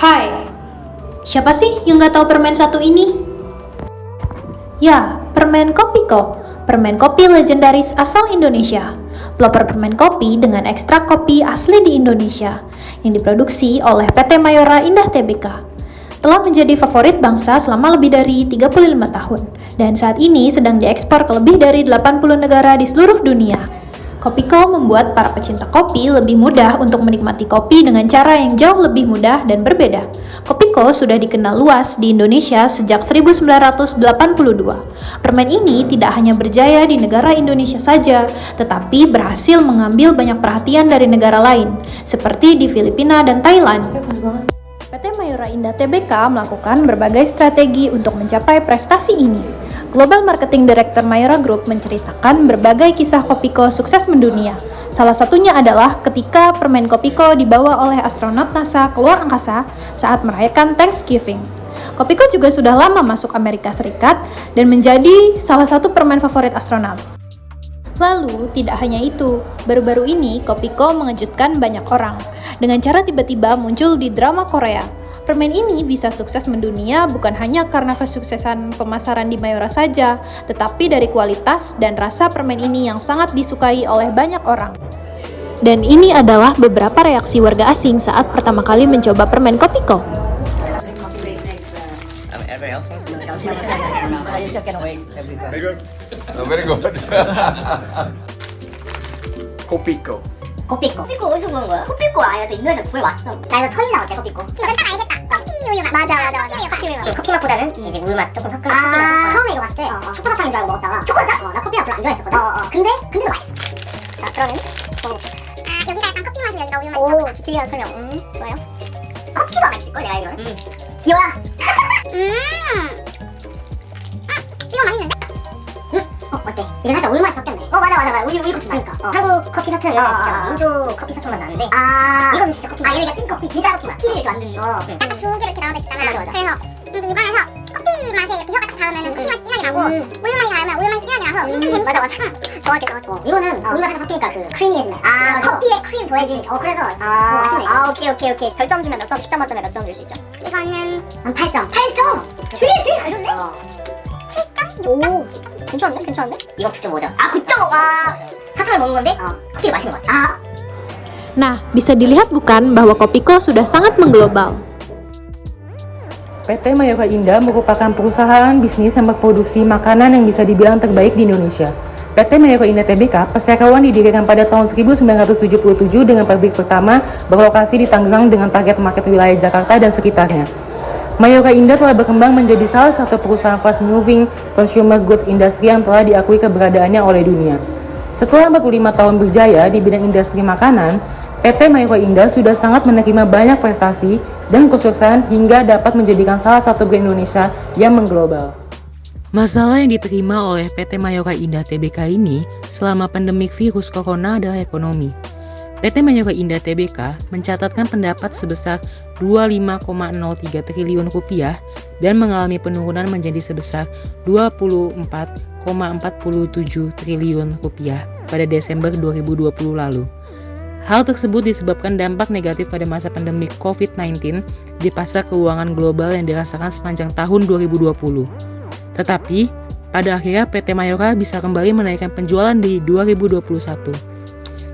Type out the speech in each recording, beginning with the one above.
Hai, siapa sih yang nggak tahu permen satu ini? Ya, permen Kopiko, permen kopi legendaris asal Indonesia. Pelopor permen kopi dengan ekstrak kopi asli di Indonesia yang diproduksi oleh PT Mayora Indah Tbk. Telah menjadi favorit bangsa selama lebih dari 35 tahun dan saat ini sedang diekspor ke lebih dari 80 negara di seluruh dunia. Kopiko membuat para pecinta kopi lebih mudah untuk menikmati kopi dengan cara yang jauh lebih mudah dan berbeda. Kopiko sudah dikenal luas di Indonesia sejak 1982. Permen ini tidak hanya berjaya di negara Indonesia saja, tetapi berhasil mengambil banyak perhatian dari negara lain, seperti di Filipina dan Thailand. PT Mayora Indah Tbk melakukan berbagai strategi untuk mencapai prestasi ini. Global Marketing Director Mayora Group menceritakan berbagai kisah Kopiko sukses mendunia. Salah satunya adalah ketika permen Kopiko dibawa oleh astronot NASA keluar angkasa saat merayakan Thanksgiving. Kopiko juga sudah lama masuk Amerika Serikat dan menjadi salah satu permen favorit astronot. Lalu, tidak hanya itu, baru-baru ini Kopiko mengejutkan banyak orang dengan cara tiba-tiba muncul di drama Korea. Permen ini bisa sukses mendunia bukan hanya karena kesuksesan pemasaran di Mayora saja, tetapi dari kualitas dan rasa permen ini yang sangat disukai oleh banyak orang. Dan ini adalah beberapa reaksi warga asing saat pertama kali mencoba permen Kopiko. Very good. 코피코. 코피코 어디서 구한 거야? 코피코 아예 또 인도에서 구해왔어. 나 이거 천이 나올게 코피코. 이거 딱 알겠다. 커피 우유 맛. 맞아. 커피 우유 맛. 커피 맛보다는 이제 우유 맛 조금 섞은 커피 맛. 처음에 이거 봤을 때 초코사탕인 줄 알고 먹었다가 초코사탕? 나 커피 맛 별로 안 좋아했었거든. 근데 더 맛있어. 자 그러면 먹어봅시다. 여기가 약간 커피 맛이고 여기가 우유 맛이고. 오 디테일한 설명. 좋아요. 커피가 맛있을걸 내가 알기로는. 이거야. 이거 맛있는데? 어때? 이거 살짝 우유 맛이 섞였네. 맞아. 우유 커피 맛. 한국 커피 사탕은 진짜 인조 커피 사탕 맛 나는데 이거는 진짜 커피 맛. 얘가 찐 커피, 진짜 커피 맛. 피를 이렇게 만드는 거. 딱 두 개 이렇게 나눠져 있잖아. 맞아. 그래서 근데 입안에서 커피 맛에 이렇게 혀가 딱 닿으면 커피 맛이 진하게 나고 우유 맛이 닿으면 우유 맛이 진하게 나서 재밌어. 맞아. 정확해. 이거는 우유 맛이 섞이니까 그 크리미해지네. 커피에 크림 더해지. 그래서 맛있네. 오케이. 별점 주면 몇 점? 10점 만점에 몇 점 줄 수 있죠? 이거는 한 8점. 8점? 되게 잘 줬네? 7점? 6점? 오. 괜찮은데? 이거 9.5점. 9.5! 와! 사탕을 먹는 건데 커피를 마시는 것 같아. Nah, bisa dilihat bukan bahwa Kopiko sudah sangat mengglobal. PT Mayora Indah merupakan perusahaan bisnis yang berproduksi makanan yang bisa dibilang terbaik di Indonesia. PT Mayora Indah Tbk Perseroan didirikan pada tahun 1977 dengan pabrik pertama berlokasi di Tangerang dengan target market wilayah Jakarta dan sekitarnya. Mayora Indah telah berkembang menjadi salah satu perusahaan fast moving consumer goods industry yang telah diakui keberadaannya oleh dunia. Setelah 45 tahun berjaya di bidang industri makanan, PT Mayora Indah sudah sangat menerima banyak prestasi dan kesuksesan hingga dapat menjadikan salah satu brand Indonesia yang mengglobal. Masalah yang diterima oleh PT Mayora Indah Tbk ini selama pandemik virus corona adalah ekonomi. PT Mayora Indah Tbk mencatatkan pendapat sebesar 25,03 triliun rupiah dan mengalami penurunan menjadi sebesar 24,47 triliun rupiah pada Desember 2020 lalu. Hal tersebut disebabkan dampak negatif pada masa pandemi COVID-19 di pasar keuangan global yang dirasakan sepanjang tahun 2020. Tetapi, pada akhirnya PT Mayora bisa kembali menaikkan penjualan di 2021.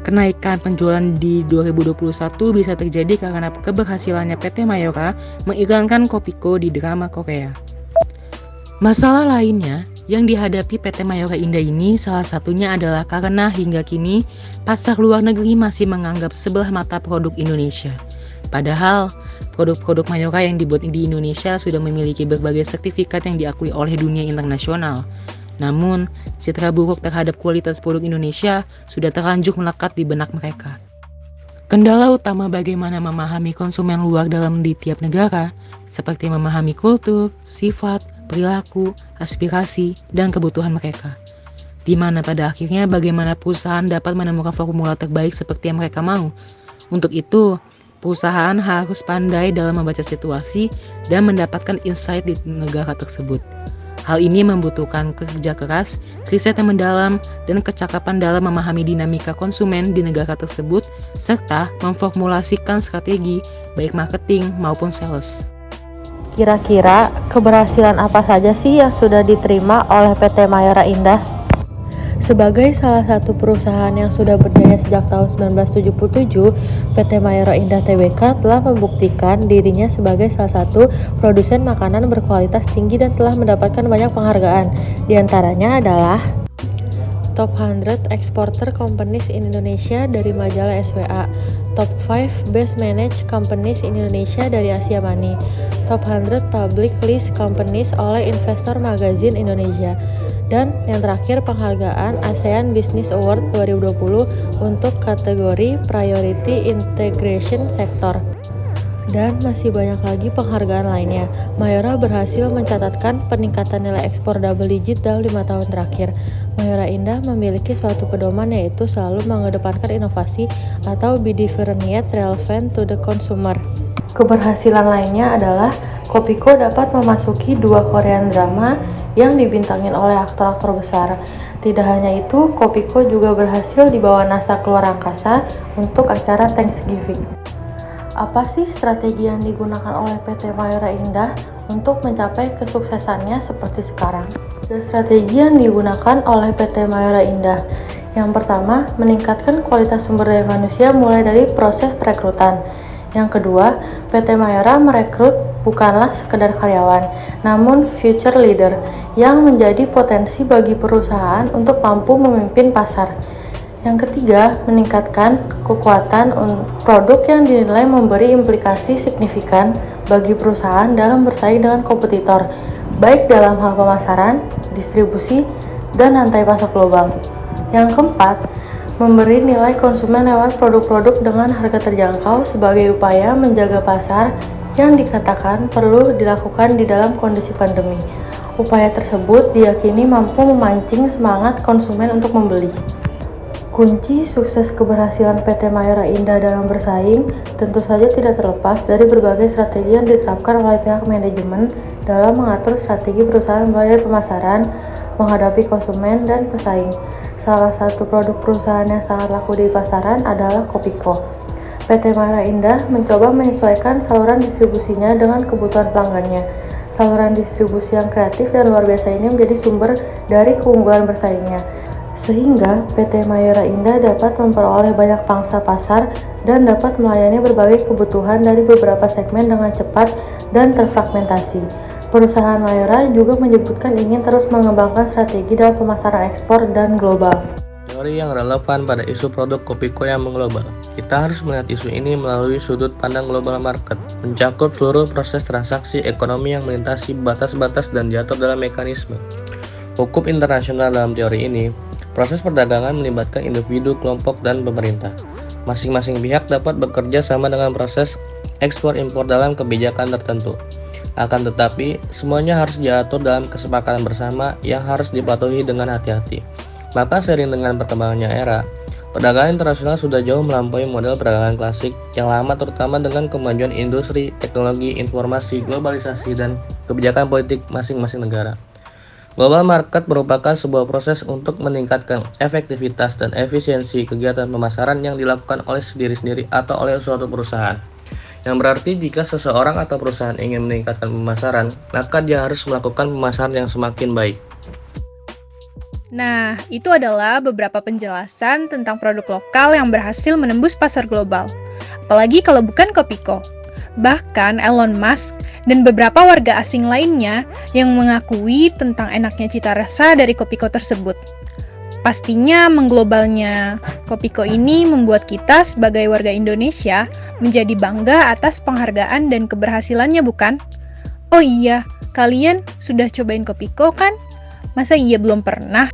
Kenaikan penjualan di 2021 bisa terjadi karena keberhasilannya PT Mayora mengiklankan Kopiko di drama Korea. Masalah lainnya yang dihadapi PT Mayora Indah ini salah satunya adalah karena hingga kini pasar luar negeri masih menganggap sebelah mata produk Indonesia. Padahal produk-produk Mayora yang dibuat di Indonesia sudah memiliki berbagai sertifikat yang diakui oleh dunia internasional. Namun, citra buruk terhadap kualitas produk Indonesia sudah terlanjur melekat di benak mereka. Kendala utama bagaimana memahami konsumen luar dalam di tiap negara, seperti memahami kultur, sifat, perilaku, aspirasi, dan kebutuhan mereka. Di mana pada akhirnya bagaimana perusahaan dapat menemukan formula terbaik seperti yang mereka mau. Untuk itu, perusahaan harus pandai dalam membaca situasi dan mendapatkan insight di negara tersebut. Hal ini membutuhkan kerja keras, riset yang mendalam, dan kecakapan dalam memahami dinamika konsumen di negara tersebut, serta memformulasikan strategi, baik marketing maupun sales. Kira-kira keberhasilan apa saja sih yang sudah diterima oleh PT Mayora Indah? Sebagai salah satu perusahaan yang sudah berdaya sejak tahun 1977, PT Mayora Indah Tbk telah membuktikan dirinya sebagai salah satu produsen makanan berkualitas tinggi dan telah mendapatkan banyak penghargaan. Di antaranya adalah Top 100 Exporter Companies in Indonesia dari majalah SWA, Top 5 Best Managed Companies in Indonesia dari Asia Money, Top 100 Public List Companies oleh Investor Magazine Indonesia, dan yang terakhir penghargaan ASEAN Business Award 2020 untuk kategori Priority Integration Sector. Dan masih banyak lagi penghargaan lainnya. Mayora berhasil mencatatkan peningkatan nilai ekspor double digit dalam 5 tahun terakhir. Mayora Indah memiliki suatu pedoman, yaitu selalu mengedepankan inovasi atau be different yet relevant to the consumer. Keberhasilan lainnya adalah Kopiko dapat memasuki 2 Korean drama yang dibintangin oleh aktor-aktor besar. Tidak hanya itu, Kopiko juga berhasil dibawa NASA keluar angkasa untuk acara Thanksgiving. Apa sih strategi yang digunakan oleh PT Mayora Indah untuk mencapai kesuksesannya seperti sekarang? Dan strategi yang digunakan oleh PT Mayora Indah. Yang pertama, meningkatkan kualitas sumber daya manusia mulai dari proses perekrutan. Yang kedua, PT Mayora merekrut bukanlah sekedar karyawan, namun future leader yang menjadi potensi bagi perusahaan untuk mampu memimpin pasar. Yang ketiga, meningkatkan kekuatan produk yang dinilai memberi implikasi signifikan bagi perusahaan dalam bersaing dengan kompetitor, baik dalam hal pemasaran, distribusi, dan rantai pasok global. Yang keempat, memberi nilai konsumen lewat produk-produk dengan harga terjangkau sebagai upaya menjaga pasar yang dikatakan perlu dilakukan di dalam kondisi pandemi. Upaya tersebut diyakini mampu memancing semangat konsumen untuk membeli. Kunci sukses keberhasilan PT Mayora Indah dalam bersaing tentu saja tidak terlepas dari berbagai strategi yang diterapkan oleh pihak manajemen dalam mengatur strategi perusahaan mulai dari pemasaran, menghadapi konsumen, dan pesaing. Salah satu produk perusahaan yang sangat laku di pasaran adalah Kopiko. PT Mayora Indah mencoba menyesuaikan saluran distribusinya dengan kebutuhan pelanggannya. Saluran distribusi yang kreatif dan luar biasa ini menjadi sumber dari keunggulan bersaingnya, sehingga PT Mayora Indah dapat memperoleh banyak pangsa pasar dan dapat melayani berbagai kebutuhan dari beberapa segmen dengan cepat dan terfragmentasi. Perusahaan Mayora juga menyebutkan ingin terus mengembangkan strategi dalam pemasaran ekspor dan global. Teori yang relevan pada isu produk Kopiko yang mengglobal. Kita harus melihat isu ini melalui sudut pandang global market, mencakup seluruh proses transaksi ekonomi yang melintasi batas-batas dan diatur dalam mekanisme hukum internasional. Dalam teori ini, proses perdagangan melibatkan individu, kelompok, dan pemerintah. Masing-masing pihak dapat bekerja sama dengan proses ekspor-impor dalam kebijakan tertentu. Akan tetapi, semuanya harus diatur dalam kesepakatan bersama yang harus dipatuhi dengan hati-hati. Maka seiring dengan perkembangannya era, perdagangan internasional sudah jauh melampaui model perdagangan klasik yang lama, terutama dengan kemajuan industri, teknologi, informasi, globalisasi, dan kebijakan politik masing-masing negara. Global market merupakan sebuah proses untuk meningkatkan efektivitas dan efisiensi kegiatan pemasaran yang dilakukan oleh sendiri-sendiri atau oleh suatu perusahaan. Yang berarti jika seseorang atau perusahaan ingin meningkatkan pemasaran, maka dia harus melakukan pemasaran yang semakin baik. Nah, itu adalah beberapa penjelasan tentang produk lokal yang berhasil menembus pasar global. Apalagi kalau bukan Kopiko. Bahkan Elon Musk dan beberapa warga asing lainnya yang mengakui tentang enaknya cita rasa dari Kopiko tersebut. Pastinya mengglobalnya Kopiko ini membuat kita sebagai warga Indonesia menjadi bangga atas penghargaan dan keberhasilannya, bukan? Oh iya, kalian sudah cobain Kopiko kan? Masa iya belum pernah?